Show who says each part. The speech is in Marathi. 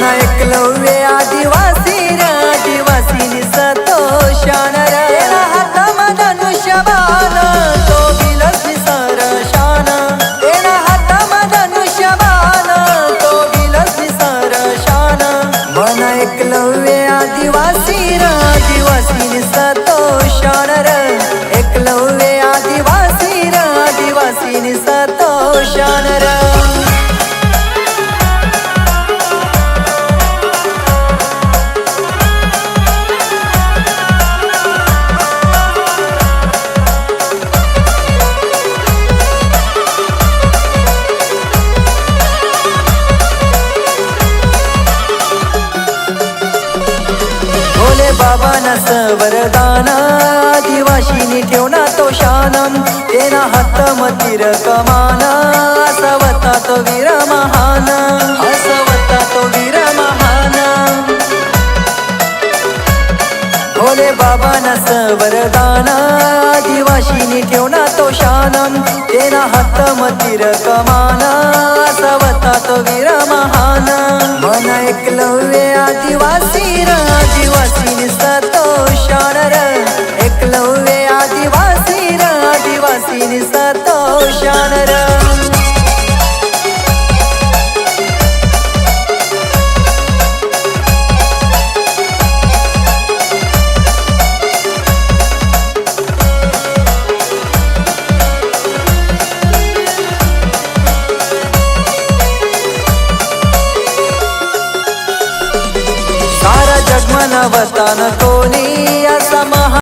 Speaker 1: मना एकलव्य आदिवासी र आदिवासी सतोषान रे हाता धनुष्यबाण तो विलसी सरशान एना हाता धनुष्यबाण तो विलसी सरशान मना एकलव्य आदिवासी र आदिवासी सतोषान रे एकलव्य आदिवासी र आदिवासी सतोषान रे बाबा नस वरदान आदिवासीनी ठेवना तो शानम तेना हातमतीर कमान असवता तो वीर महान असवता तो वीर महान भोले बाबा नस वरदान आदिवासीनी ठेवना तो शानम तेना हातमतीर कमान असवता तो वीर महान मना एकलव्य आदिवासी र आदिवासी सतोषान रे एकलव्य आदिवासी र आदिवासी सतोषान रे जगमन वतन कोणी